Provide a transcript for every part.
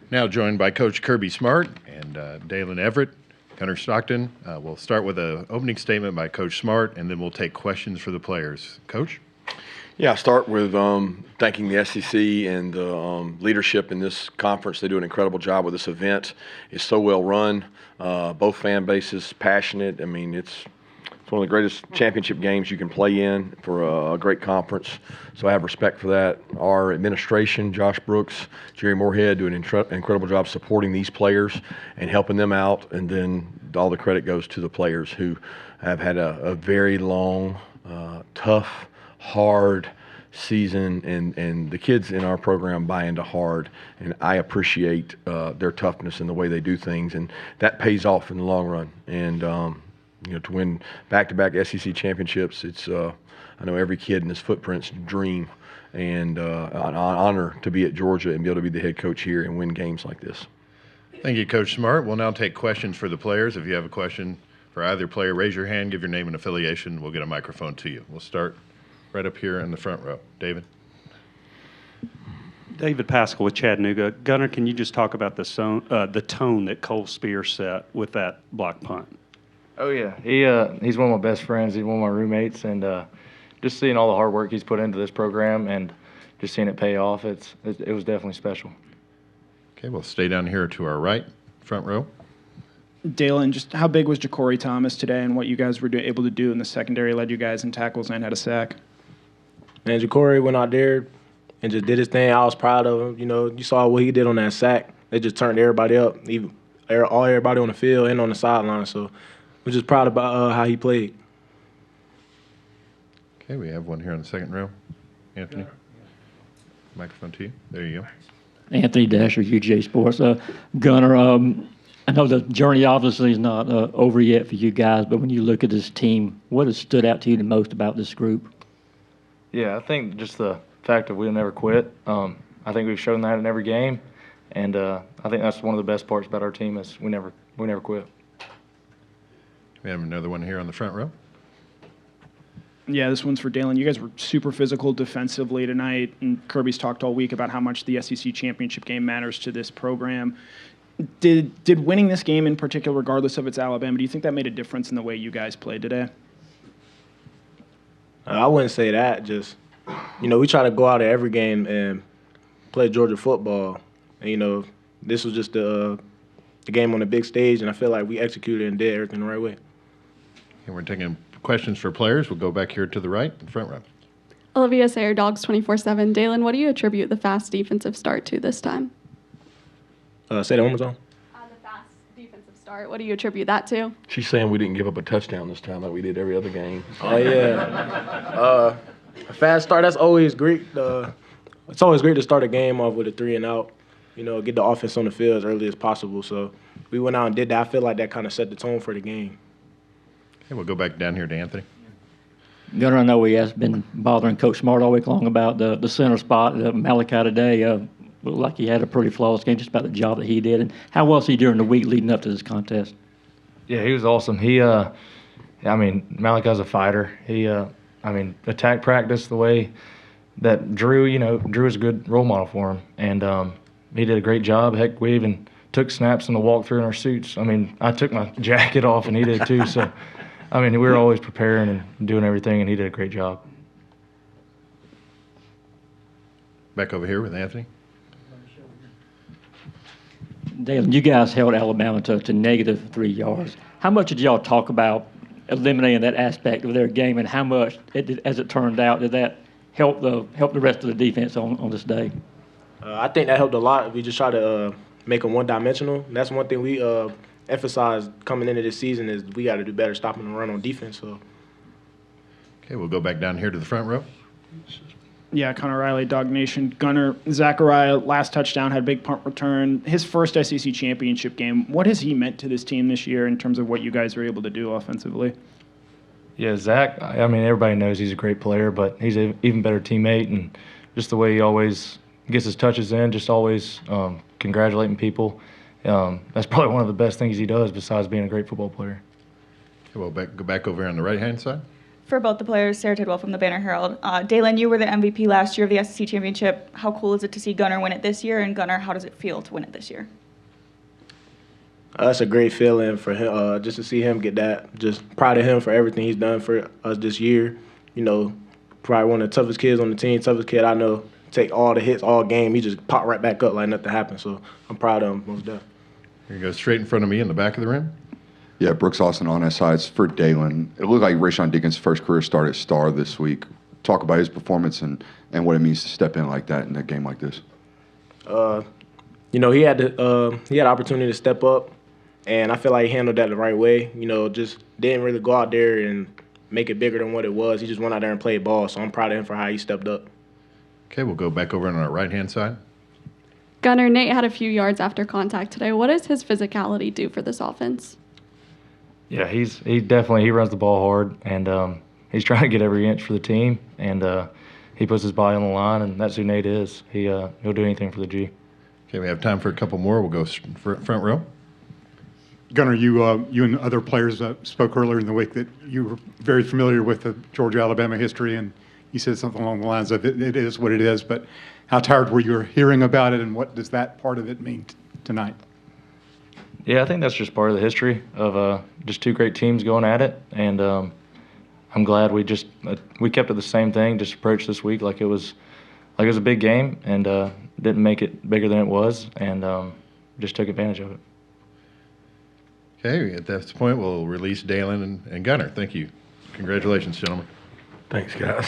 Now joined by Coach Kirby Smart and Dalen Everett, Gunnar Stockton. We'll start with an opening statement by Coach Smart, and then we'll take questions for the players. Coach? Yeah, I'll start with thanking the SEC and the leadership in this conference. They do an incredible job with this event. It's so well run. Both fan bases passionate. I mean, it's one of the greatest championship games you can play in for a great conference. So I have respect for that. Our administration, Josh Brooks, Jerry Moorhead, do an incredible job supporting these players and helping them out. And then all the credit goes to the players who have had a very long, tough, hard season, and the kids in our program buy into hard, and I appreciate their toughness and the way they do things, and that pays off in the long run. And to win back-to-back SEC championships, it's I know every kid in this footprint's dream, and an honor to be at Georgia and be able to be the head coach here and win games like this. Thank you, Coach Smart. We'll now take questions for the players. If you have a question for either player, raise your hand, give your name and affiliation. We'll get a microphone to you. We'll start right up here in the front row. David. David Pascal with Chattanooga. Gunnar, can you just talk about the tone that Cole Spear set with that block punt? Oh, yeah. He's one of my best friends. He's one of my roommates. And just seeing all the hard work he's put into this program and just seeing it pay off, it was definitely special. Okay, we'll stay down here to our right, front row. Dalen, just how big was Ja'Cory Thomas today and what you guys were able to do in the secondary, led you guys in tackles and had a sack? Man, Ja'Cory went out there and just did his thing. I was proud of him. You know, you saw what he did on that sack. It just turned everybody up, everybody on the field and on the sideline. So we're just proud about how he played. Okay, we have one here on the second row. Anthony, microphone to you. There you go. Anthony Dasher, UGA Sports. Gunnar, I know the journey obviously is not over yet for you guys, but when you look at this team, what has stood out to you the most about this group? Yeah, I think just the fact that we'll never quit. I think we've shown that in every game, and I think that's one of the best parts about our team is we never quit. We have another one here on the front row. Yeah, this one's for Dalen. You guys were super physical defensively tonight, and Kirby's talked all week about how much the SEC championship game matters to this program. Did winning this game in particular, regardless of its Alabama, do you think that made a difference in the way you guys played today? I wouldn't say that. Just, we try to go out of every game and play Georgia football. And, this was just the game on the big stage, and I feel like we executed and did everything the right way. And we're taking questions for players. We'll go back here to the right, in front row. Olivia Sayer, Dogs 24/7. Dalen, what do you attribute the fast defensive start to this time? Say that one more time. The fast defensive start, what do you attribute that to? She's saying we didn't give up a touchdown this time like we did every other game. Oh, yeah. A fast start, that's always great. It's always great to start a game off with a 3 and out, get the offense on the field as early as possible. So we went out and did that. I feel like that kind of set the tone for the game. Okay, we'll go back down here to Anthony. Gunnar, I know he has been bothering Coach Smart all week long about the center spot. Malachi today looked like he had a pretty flawless game, just about the job that he did. And how was he during the week leading up to this contest? Yeah, he was awesome. Malachi's a fighter. He, attack practice the way that Drew is a good role model for him. And he did a great job. Heck, we even took snaps in the walkthrough in our suits. I took my jacket off, and he did too. So, we were always preparing and doing everything, and he did a great job. Back over here with Anthony. Dalen, you guys held Alabama to -3 yards. How much did y'all talk about eliminating that aspect of their game, and how much, as it turned out, did that help the rest of the defense on this day? I think that helped a lot. We just try to make them one-dimensional. And that's one thing we emphasized coming into this season is we got to do better stopping the run on defense. So. Okay, we'll go back down here to the front row. Yeah, Connor Riley, Dog Nation. Gunnar, Zachariah, last touchdown, had a big punt return. His first SEC championship game. What has he meant to this team this year in terms of what you guys were able to do offensively? Yeah, Zach, everybody knows he's a great player, but he's an even better teammate, and just the way he always gets his touches in, just always congratulating people. That's probably one of the best things he does besides being a great football player. Okay, well, go back over here on the right-hand side. for both the players, Sarah Tidwell from the Banner Herald. Dalen, you were the MVP last year of the SEC Championship. How cool is it to see Gunnar win it this year? And Gunnar, how does it feel to win it this year? That's a great feeling for him, just to see him get that. Just proud of him for everything he's done for us this year. You know, probably one of the toughest kids on the team, toughest kid I know. Take all the hits all game. He just popped right back up like nothing happened. So I'm proud of him, most definitely. Here you go straight in front of me in the back of the rim. Yeah, Brooks Austin on that side. It's for Dalen. It looked like Rayshon Dickens' first career start at Star this week. Talk about his performance and what it means to step in like that in a game like this. You know, he had the opportunity to step up, and I feel like he handled that the right way. You know, just didn't really go out there and make it bigger than what it was. He just went out there and played ball. So I'm proud of him for how he stepped up. Okay, we'll go back over on our right-hand side. Gunnar, Nate had a few yards after contact today. What does his physicality do for this offense? Yeah, he definitely runs the ball hard, and he's trying to get every inch for the team, and he puts his body on the line, and that's who Nate is. He'll do anything for the G. Okay, we have time for a couple more. We'll go front row. Gunnar, you and other players spoke earlier in the week that you were very familiar with the Georgia-Alabama history, and you said something along the lines of it is what it is, but how tired were you hearing about it, and what does that part of it mean tonight? Yeah, I think that's just part of the history of just two great teams going at it, and I'm glad we kept it the same thing, just approached this week like it was a big game, and didn't make it bigger than it was, and just took advantage of it. Okay, at this point, we'll release Dalen and Gunnar. Thank you. Congratulations, gentlemen. Thanks, guys.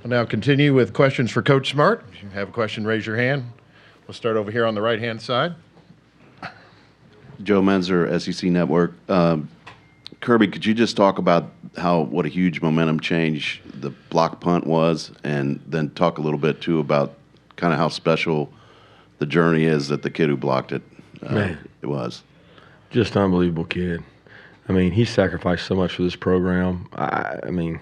We'll now continue with questions for Coach Smart. If you have a question, raise your hand. We'll start over here on the right-hand side. Joe Menzer, SEC Network. Kirby, could you just talk about what a huge momentum change the block punt was, and then talk a little bit, too, about kind of how special the journey is that the kid who blocked it it was? Just unbelievable kid. I mean, he sacrificed so much for this program. I mean,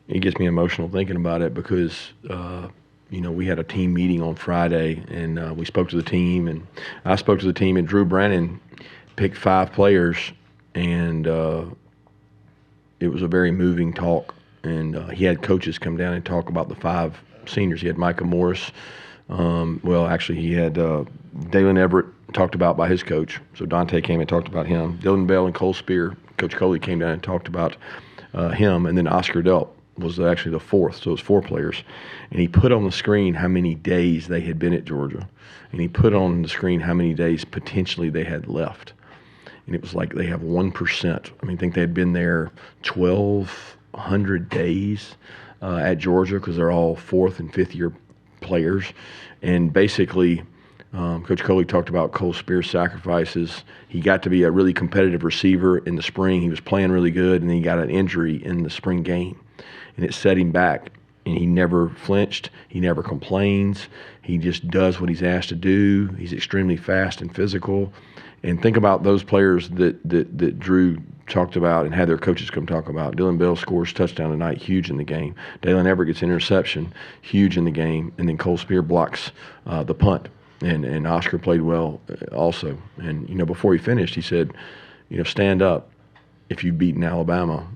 it gets me emotional thinking about it because, you know, we had a team meeting on Friday, and we spoke to the team, and I spoke to the team, and Drew Brennan picked 5 players, and it was a very moving talk. And he had coaches come down and talk about the 5 seniors. He had Micah Morris. Actually, he had Dalen Everett talked about by his coach. So Dante came and talked about him. Dylan Bell and Cole Spear. Coach Coley came down and talked about him. And then Oscar Delp was actually the 4th. So it was 4 players. And he put on the screen how many days they had been at Georgia. And he put on the screen how many days potentially they had left. And it was like they have 1%. I mean, I think they had been there 1,200 days at Georgia because they're all 4th and 5th year players. And basically, Coach Coley talked about Cole Spear's sacrifices. He got to be a really competitive receiver in the spring. He was playing really good, and then he got an injury in the spring game. And it set him back. And he never flinched. He never complains. He just does what he's asked to do. He's extremely fast and physical. And think about those players that Drew talked about and had their coaches come talk about. Dylan Bell scores touchdown tonight, huge in the game. Dalen Everett gets interception, huge in the game. And then Cole Spear blocks the punt. And Oscar played well also. And, you know, before he finished, he said, you know, stand up if you've beaten Alabama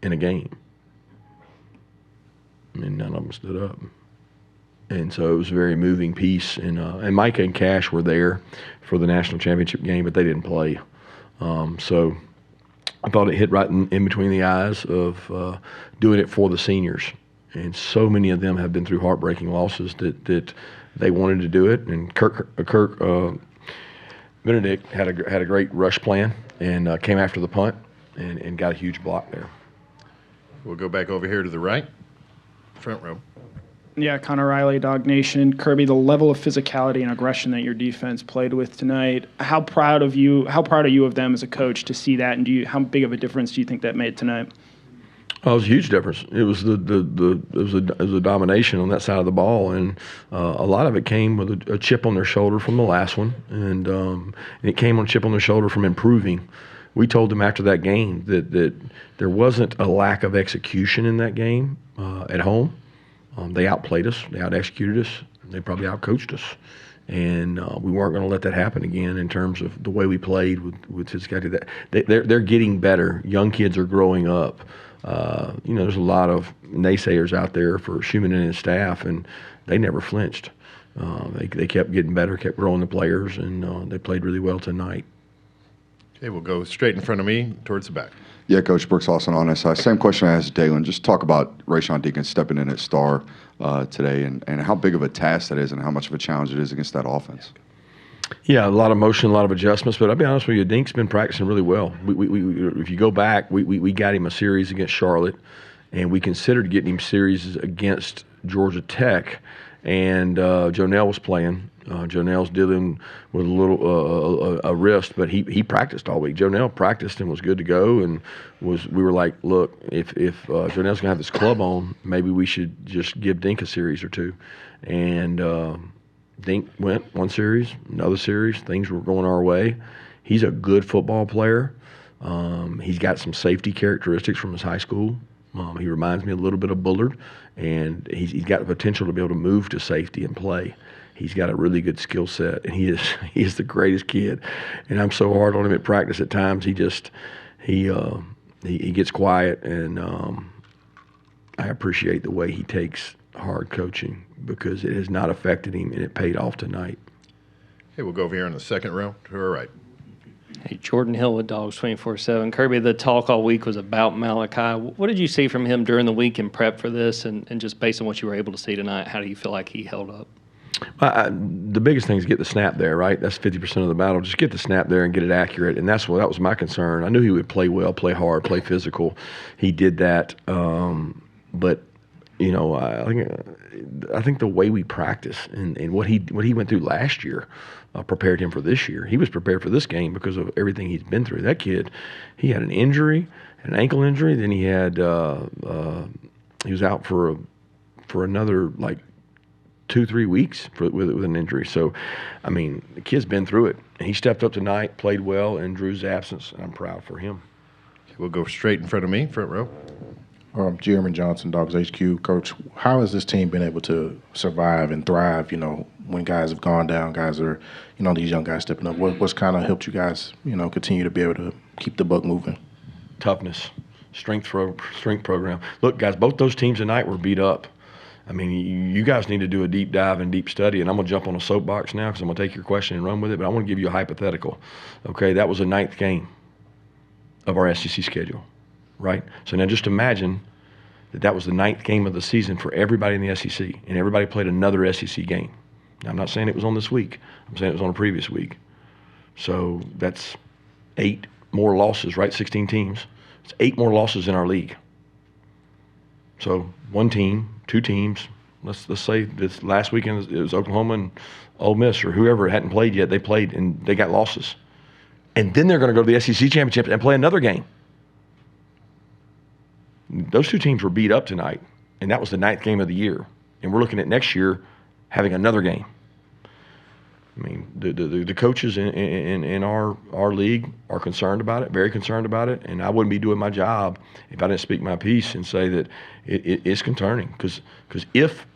in a game. And none of them stood up. And so it was a very moving piece. And Micah and Cash were there for the national championship game, but they didn't play. So I thought it hit right in between the eyes of doing it for the seniors. And so many of them have been through heartbreaking losses that they wanted to do it. And Kirk Benedict had a great rush plan and came after the punt and got a huge block there. We'll go back over here to the right, front row. Yeah, Connor Riley, Dog Nation. Kirby, the level of physicality and aggression that your defense played with tonight, how proud are you of them as a coach to see that, and how big of a difference do you think that made tonight? Oh, it was a huge difference. It was a domination on that side of the ball, and a lot of it came with a chip on their shoulder from the last one, and it came on a chip on their shoulder from improving. We told them after that game that there wasn't a lack of execution in that game at home. They outplayed us. They out-executed us. They probably out-coached us. And we weren't going to let that happen again in terms of the way we played with physicality. They're getting better. Young kids are growing up. There's a lot of naysayers out there for Schumann and his staff, and they never flinched. They kept getting better, kept growing the players, and they played really well tonight. Okay, we'll go straight in front of me towards the back. Yeah, Coach Brooks Austin on SI. Same question I asked Dalen. Just talk about Rayshawn Deacon stepping in at star today and how big of a task that is and how much of a challenge it is against that offense. Yeah, a lot of motion, a lot of adjustments, but I'll be honest with you, Dink's been practicing really well. If you go back, we got him a series against Charlotte, and we considered getting him series against Georgia Tech, and Jonell was playing. Jonell's dealing with a little a wrist, but he practiced all week. Jonell practiced and was good to go, and we were like, look, if Jonell's gonna have this club on, maybe we should just give Dink a series or two, and Dink went one series, another series. Things were going our way. He's a good football player. He's got some safety characteristics from his high school. He reminds me a little bit of Bullard, and he's got the potential to be able to move to safety and play. He's got a really good skill set, and he is the greatest kid. And I'm so hard on him at practice at times. He gets quiet, and I appreciate the way he takes hard coaching because it has not affected him, and it paid off tonight. Okay, we'll go over here in the second row to our right. Hey, Jordan Hill with Dogs 24/7. Kirby, the talk all week was about Malachi. What did you see from him during the week in prep for this, and just based on what you were able to see tonight, how do you feel like he held up? The biggest thing is get the snap there, right? That's 50% of the battle. Just get the snap there and get it accurate, and that was my concern. I knew he would play well, play hard, play physical. He did that, but I think the way we practice and what he went through last year prepared him for this year. He was prepared for this game because of everything he's been through. That kid, he had an injury, an ankle injury. Then he had he was out for another like 2-3 weeks with an injury. So, I mean, the kid's been through it. And he stepped up tonight, played well in Drew's absence, and I'm proud for him. We'll go straight in front of me, front row. Jeremy Johnson, Dogs HQ. Coach, how has this team been able to survive and thrive, when guys have gone down, guys are, these young guys stepping up? What's kind of helped you guys, continue to be able to keep the buck moving? Toughness, strength program. Look, guys, both those teams tonight were beat up. I mean, you guys need to do a deep dive and deep study, and I'm going to jump on a soapbox now because I'm going to take your question and run with it, but I want to give you a hypothetical. Okay, that was the 9th game of our SEC schedule, right? So now just imagine that was the 9th game of the season for everybody in the SEC, and everybody played another SEC game. Now, I'm not saying it was on this week. I'm saying it was on a previous week. So that's 8 more losses, right? 16 teams. It's 8 more losses in our league. So 1 team, 2 teams. Let's say this last weekend it was Oklahoma and Ole Miss or whoever hadn't played yet. They played and they got losses, and then they're going to go to the SEC championship and play another game. Those 2 teams were beat up tonight, and that was the 9th game of the year. And we're looking at next year having another game. I mean, the coaches in our league are concerned about it, very concerned about it, and I wouldn't be doing my job if I didn't speak my piece and say that it's concerning. Because if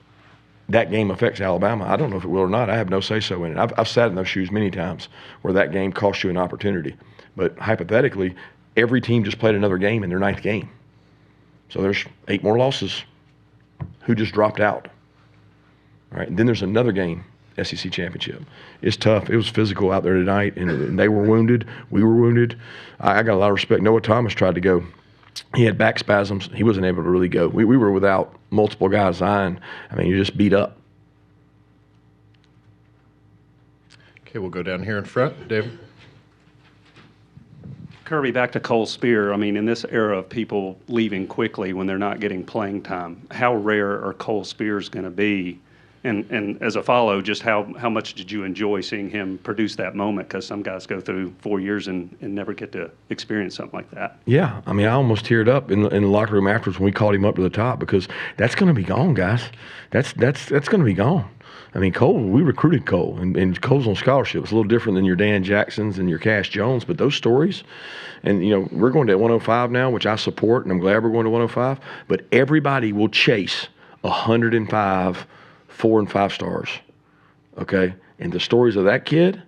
that game affects Alabama, I don't know if it will or not. I have no say-so in it. I've sat in those shoes many times where that game cost you an opportunity. But hypothetically, every team just played another game in their 9th game. So there's 8 more losses. Who just dropped out? All right, and then there's another game, SEC championship. It's tough. It was physical out there tonight, and they were wounded. We were wounded. I got a lot of respect. Noah Thomas tried to go. He had back spasms. He wasn't able to really go. We were without multiple guys on. I mean, you just beat up. Okay, we'll go down here in front. David. Kirby, back to Cole Spear. I mean, in this era of people leaving quickly when they're not getting playing time, how rare are Cole Spears going to be? And as a follow, just how much did you enjoy seeing him produce that moment? Because some guys go through 4 years and never get to experience something like that. Yeah, I mean, I almost teared up in the locker room afterwards when we called him up to the top because that's going to be gone, guys. That's going to be gone. I mean, Cole, we recruited Cole, and Cole's on scholarship. It's a little different than your Dan Jacksons and your Cash Jones, but those stories, and, we're going to 105 now, which I support, and I'm glad we're going to 105, but everybody will chase 105 4 and 5 stars, okay? And the stories of that kid,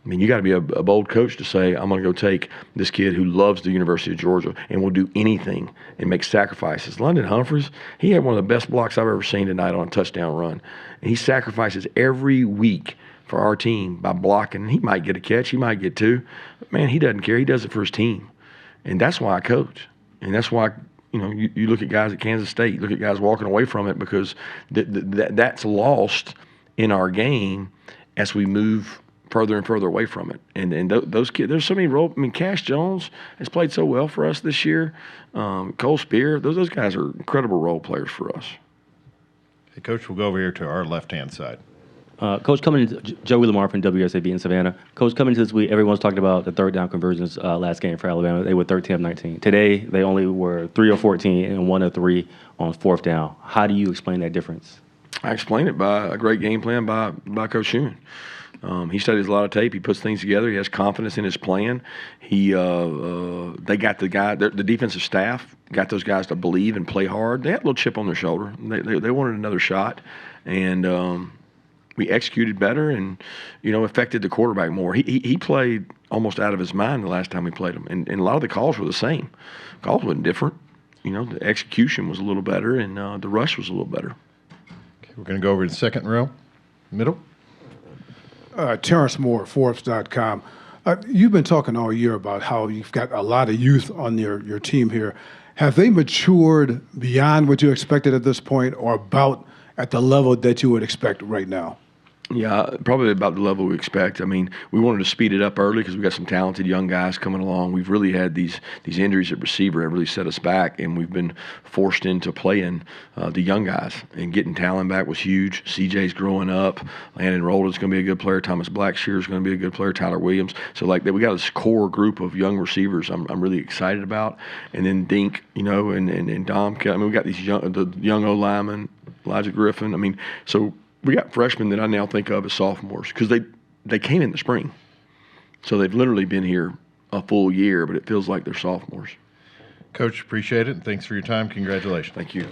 I mean, you got to be a bold coach to say, I'm going to go take this kid who loves the University of Georgia and will do anything and make sacrifices. London Humphreys, he had one of the best blocks I've ever seen tonight on a touchdown run. And he sacrifices every week for our team by blocking. He might get a catch, he might get two. But man, he doesn't care. He does it for his team. And that's why I coach. And that's why, you look at guys at Kansas State, you look at guys walking away from it because that's lost in our game as we move further and further away from it. And those kids, there's so many Cash Jones has played so well for us this year. Cole Spear, those guys are incredible role players for us. Hey, Coach, we'll go over here to our left-hand side. Coach, coming into Joey Lamar from WSAB in Savannah. Coach, coming into this week, everyone's talking about the third down conversions last game for Alabama. They were 13 of 19. Today, they only were 3 of 14 and 1 of 3 on fourth down. How do you explain that difference? I explain it by a great game plan by Coach Schumann. He studies a lot of tape. He puts things together. He has confidence in his plan. They got the defensive staff got those guys to believe and play hard. They had a little chip on their shoulder. They wanted another shot, and we executed better and affected the quarterback more. He played almost out of his mind the last time we played him, and a lot of the calls were the same. Calls wasn't different. The execution was a little better, and the rush was a little better. Okay, we're going to go over to the second row, middle. Terrence Moore, Forbes.com. You've been talking all year about how you've got a lot of youth on your team here. Have they matured beyond what you expected at this point, or about at the level that you would expect right now? Yeah, probably about the level we expect. I mean, we wanted to speed it up early because we got some talented young guys coming along. We've really had these injuries at receiver have really set us back, and we've been forced into playing the young guys. And getting Talon back was huge. CJ's growing up. Landon Rolden's going to be a good player. Thomas Blackshear's going to be a good player. Tyler Williams. So we got this core group of young receivers I'm really excited about. And then Dink, and Dom. I mean, we got these young O linemen, Elijah Griffin. I mean, so we got freshmen that I now think of as sophomores because they came in the spring. So they've literally been here a full year, but it feels like they're sophomores. Coach, appreciate it, and thanks for your time. Congratulations. Thank you.